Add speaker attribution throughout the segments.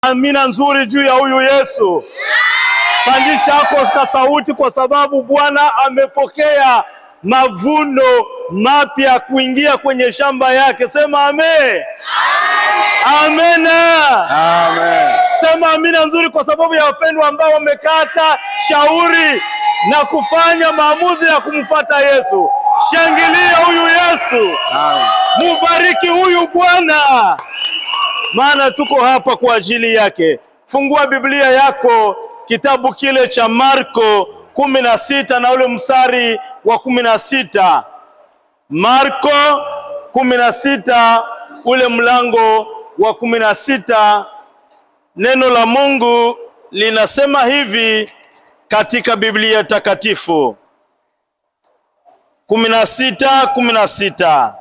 Speaker 1: Amina nzuri juu ya huyu Yesu. Pandisha yako kwa sauti, kwa sababu Bwana amepokea mavuno mapya kuingia kwenye shamba yake. Sema amen. Amen.
Speaker 2: Amen.
Speaker 1: Sema amina nzuri kwa sababu ya wapendwa ambao wamekata shauri na kufanya maamuzi ya kumfuata Yesu. Shangilia huyu Yesu.
Speaker 2: Amen.
Speaker 1: Mubariki huyu Bwana, maana tuko hapa kwa ajili yake. Fungua Biblia yako kitabu kile cha Marko 16 na ule mstari wa 16. Marko 16 ule mlango wa 16. Neno la Mungu linasema hivi katika Biblia takatifu. 16:16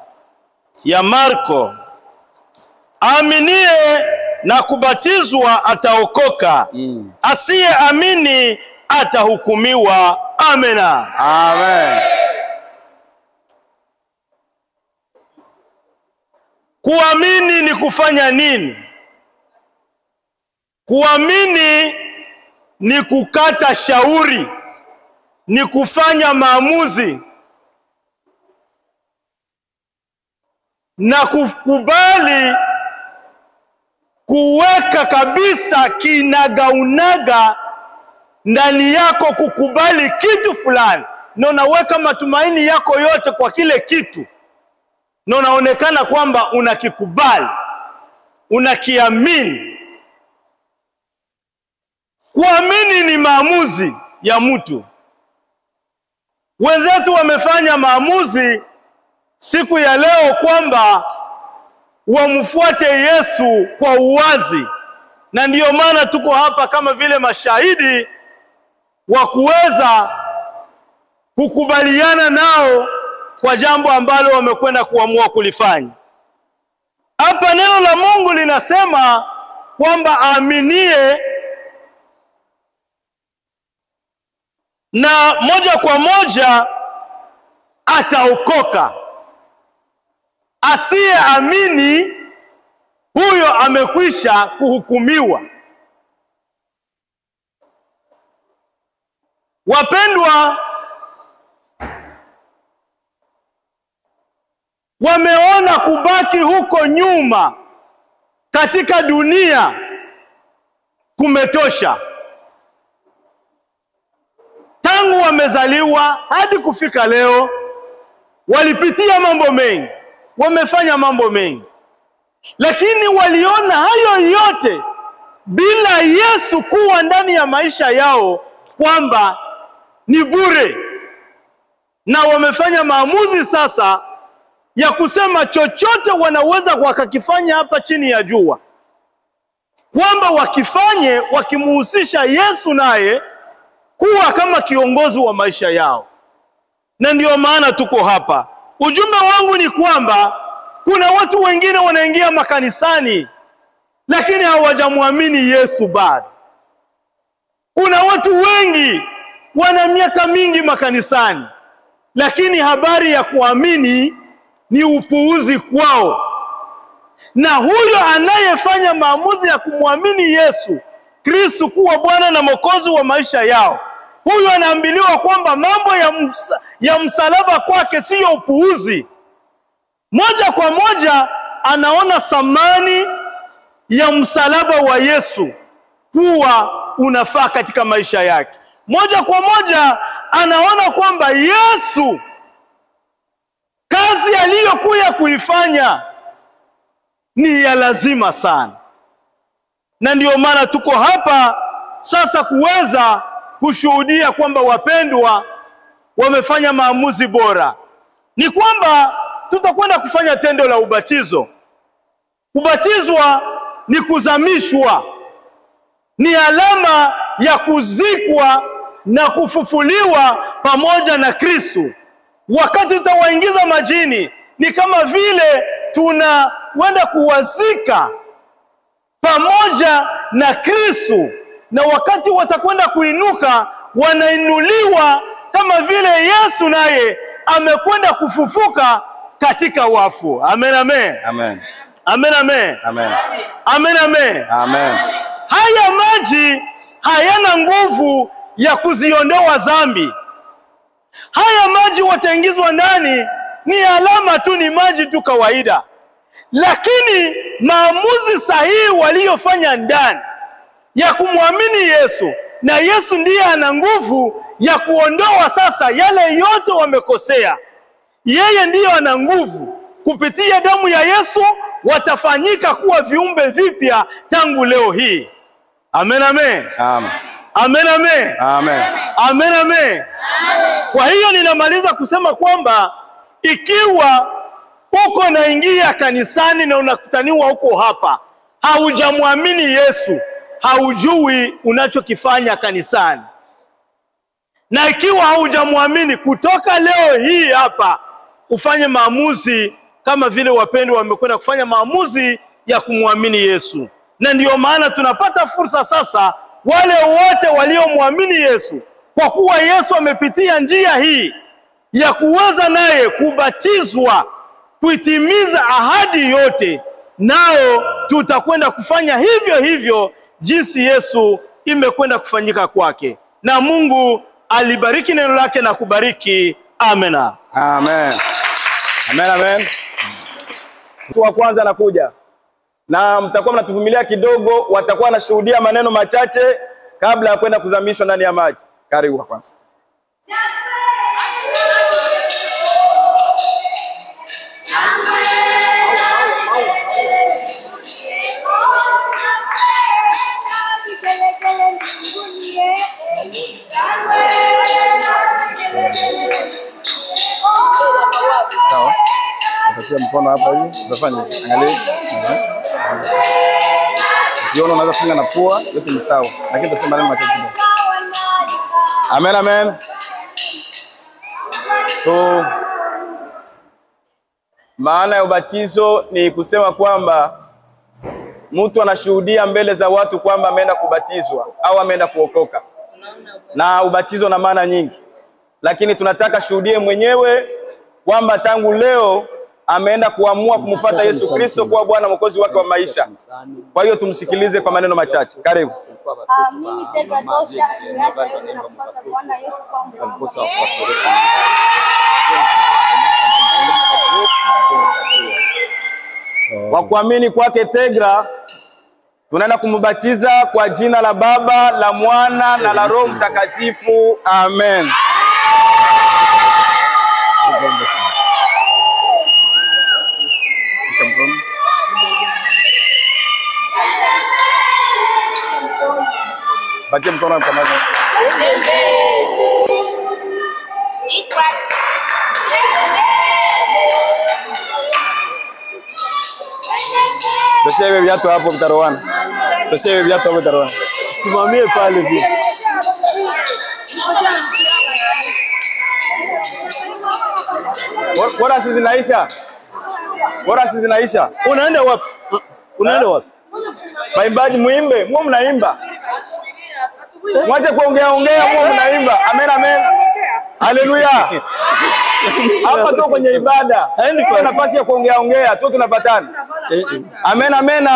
Speaker 1: ya Marko. Aminie na kubatizwa ataokoka, asiye amini atahukumiwa. Amena.
Speaker 2: Amen.
Speaker 1: Kuamini ni kufanya nini? Kuamini ni kukata shauri, ni kufanya maamuzi na kukubali kuweka kabisa kinagaunaga ndani yako, kukubali kitu fulani na unaweka matumaini yako yote kwa kile kitu na unaonekana kwamba unakikubali, unakiamini. Kuamini ni maamuzi ya mtu. Wenzetu wamefanya maamuzi siku ya leo kwamba wamfuate Yesu kwa uwazi, na ndiyo maana tuko hapa kama vile mashahidi wa kuweza kukubaliana nao kwa jambo ambalo wamekwenda kuamua kulifanya. Hapa neno la Mungu linasema kwamba aaminie na moja kwa moja ataokoka, asiye amini huyo amekwisha kuhukumiwa. Wapendwa, wameona kubaki huko nyuma katika dunia kumetosha. Tangu wamezaliwa hadi kufika leo walipitia mambo mengi, wamefanya mambo mengi, lakini waliona hayo yote bila Yesu kuwa ndani ya maisha yao kwamba ni bure, na wamefanya maamuzi sasa ya kusema chochote wanaweza wakakifanya hapa chini ya jua, kwamba wakifanye wakimuhusisha Yesu naye kuwa kama kiongozi wa maisha yao. Na ndio maana tuko hapa. Ujumbe wangu ni kwamba kuna watu wengine wanaingia makanisani lakini hawajamwamini Yesu bado. Kuna watu wengi wana miaka mingi makanisani lakini habari ya kuamini ni upuuzi kwao. Na huyo anayefanya maamuzi ya kumwamini Yesu Kristo kuwa Bwana na Mwokozi wa maisha yao, huyo anaambiliwa kwamba mambo ya msalaba kwake siyo upuuzi. Moja kwa moja anaona thamani ya msalaba wa Yesu kuwa unafaa katika maisha yake. Moja kwa moja anaona kwamba Yesu kazi aliyokuja kuifanya ni ya lazima sana. Na ndio maana tuko hapa sasa kuweza kushuhudia kwamba wapendwa wamefanya maamuzi bora. Ni kwamba tutakwenda kufanya tendo la ubatizo. Kubatizwa ni kuzamishwa, ni alama ya kuzikwa na kufufuliwa pamoja na Kristo. Wakati tutawaingiza majini ni kama vile tunakwenda kuwazika pamoja na Kristo, na wakati watakwenda kuinuka wanainuliwa kama vile Yesu naye amekwenda kufufuka katika wafu. Amen, amen.
Speaker 2: Amen.
Speaker 1: Amen, amen.
Speaker 2: Amen.
Speaker 1: Amen, amen.
Speaker 2: Amen.
Speaker 1: Haya maji hayana nguvu ya kuziondoa dhambi. Haya maji wataingizwa ndani, ni alama tu, ni maji tu kawaida. Lakini maamuzi sahihi waliyofanya ndani ya kumwamini Yesu, na Yesu ndiye ana nguvu ya kuondoa sasa yale yote wamekosea. Yeye ndiyo ana nguvu. Kupitia damu ya Yesu watafanyika kuwa viumbe vipya tangu leo hii. Amen, amen.
Speaker 2: Amen.
Speaker 1: Amen, amen.
Speaker 2: Amen.
Speaker 1: Amen, amen. Kwa hiyo ninamaliza kusema kwamba ikiwa uko naingia kanisani na unakutaniwa huko hapa, haujamwamini Yesu, haujui unachokifanya kanisani. Na ikiwa haujamwamini, kutoka leo hii hapa ufanye maamuzi kama vile wapendwa wamekwenda kufanya maamuzi ya kumwamini Yesu. Na ndiyo maana tunapata fursa sasa, wale wote waliomwamini Yesu, kwa kuwa Yesu amepitia njia hii ya kuweza naye kubatizwa, kuitimiza ahadi yote, nao tutakwenda kufanya hivyo hivyo jinsi Yesu imekwenda kufanyika kwake. Na Mungu alibariki neno lake na kubariki. Amena.
Speaker 2: Amen. Amen, amen. Mtu wa kwanza anakuja. Na mtakuwa mnatuvumilia kidogo, watakuwa wanashuhudia maneno machache kabla ya kwenda kuzamishwa ndani ya maji. Karibu wa kwanza. Sawa. Utatia mkono hapa hivi, utafanya. Angalia. Ukiona unaweza funga na pua, yote ni sawa. Lakini tutasema maneno machache kidogo. Amen, amen. So, maana ya ubatizo ni kusema kwamba mtu anashuhudia mbele za watu kwamba ameenda kubatizwa au ameenda kuokoka. Na ubatizo na maana nyingi. Lakini tunataka shuhudie mwenyewe kwamba tangu leo ameenda kuamua kumfuata Yesu Kristo kuwa Bwana Mwokozi wake wa maisha. Kwa hiyo tumsikilize kwa maneno machache. Karibu.
Speaker 3: Mimi Tegra Tosha, niacha yote na kufuata Bwana Yesu kwa Mungu.
Speaker 2: Kwa kuamini kwake Tegra, tunaenda kumbatiza kwa jina la Baba, la Mwana na la Roho Mtakatifu. Amen. Batia mkono kwa maji. Tosha hivi viatu hapo vitarowana. Tosha hivi viatu hapo vitarowana.
Speaker 1: Simamie pale hivi.
Speaker 2: Bora sisi zinaisha. Bora sisi zinaisha.
Speaker 1: Unaenda wapi? Unaenda wapi?
Speaker 2: Maimbaji muimbe, muo mnaimba. Mwache kuongea muo mnaimba. Amen, amen. Haleluya. Hapa tuko kwenye ibada. Tuna nafasi ya kuongea tu tunafuatana. Amen, amen.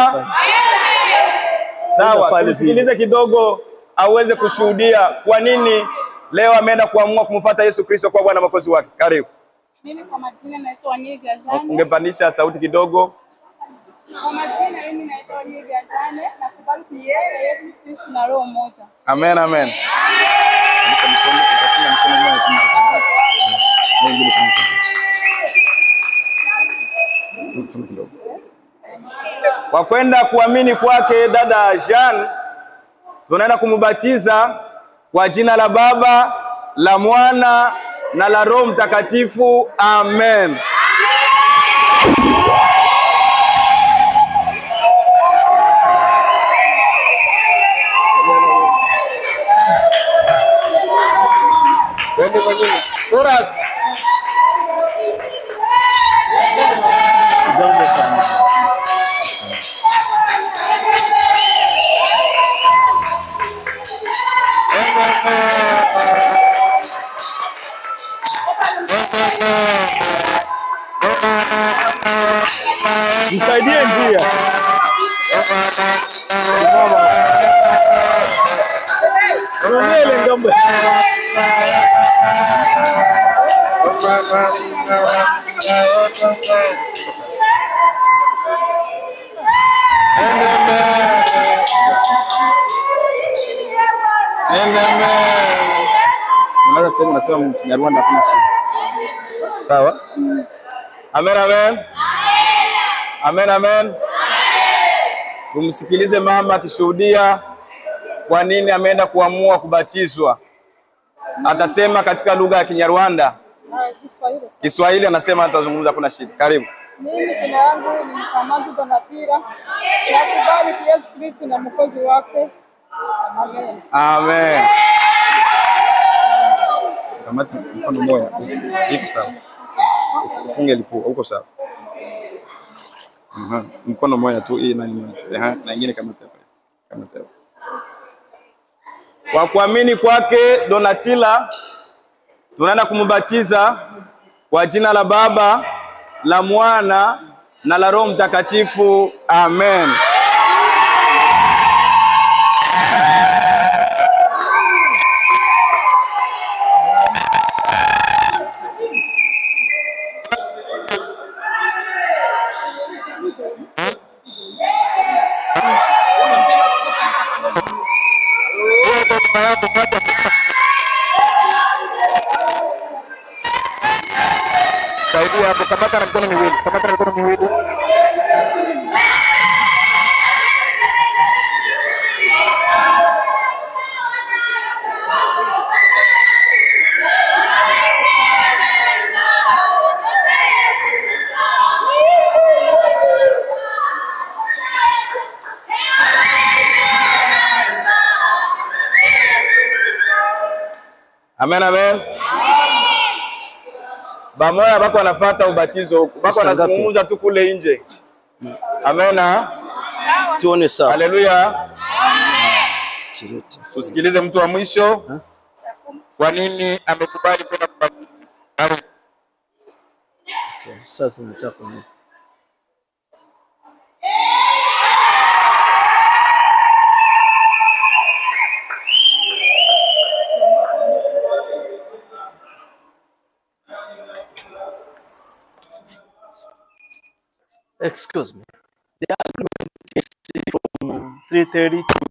Speaker 2: Sawa, tusikilize kidogo aweze kushuhudia kwa nini leo ameenda kuamua kumfuata Yesu Kristo kwa Bwana Mwokozi wake. Karibu.
Speaker 3: Mimi kwa majina naitwa Nyega Jane.
Speaker 2: Ungepandisha sauti kidogo.
Speaker 3: Kwa majina mimi naitwa Nyega Jane na kubali kumfuata Yesu Kristo na roho moja.
Speaker 2: Amen, amen. Kwa kwenda kuamini kwake dada Jean, tunaenda kumubatiza kwa jina la Baba, la Mwana na la Roho Mtakatifu. Amen. Twende kwa jina. Chorus.
Speaker 1: Jambo sana. Msaidie njia. Unaona ile ngambo.
Speaker 2: Unaweza sema nasema Kinyarwanda kuna shida. Sawa? Amen, amen. Amen, amen. Tumsikilize mama akishuhudia kwa nini ameenda kuamua kubatizwa. Atasema katika lugha ya Kinyarwanda. Kiswahili anasema atazungumza kuna shida. Karibu.
Speaker 3: Mimi jina langu ni Mkamazi Donatira. Nakubali Yesu Kristo na mwokozi wake. Amen.
Speaker 2: Amen. Kamata mkono moja. Iko sawa. Ufunge lipo, uko sawa. Mkono moja tu hii na nyingine. Na nyingine kama hapa. Kama hapa. Kwa kuamini kwake Donatila tunaenda kumbatiza kwa jina la Baba, la Mwana na la Roho Mtakatifu. Amen.
Speaker 4: Saidia hapo, kamata na mikono miwili. Kamata na mikono miwili.
Speaker 2: Amen, amen. Bamoya bako wanafuata ubatizo huko. Bako wanazungumza tu kule nje. Amen.
Speaker 1: Tuone sawa.
Speaker 2: Haleluya. Usikilize mtu wa mwisho.
Speaker 4: Kwa nini amekubali kwenda kubatizwa?
Speaker 1: Okay, sasa nataka ni excuse me. The argument is from 3:30 to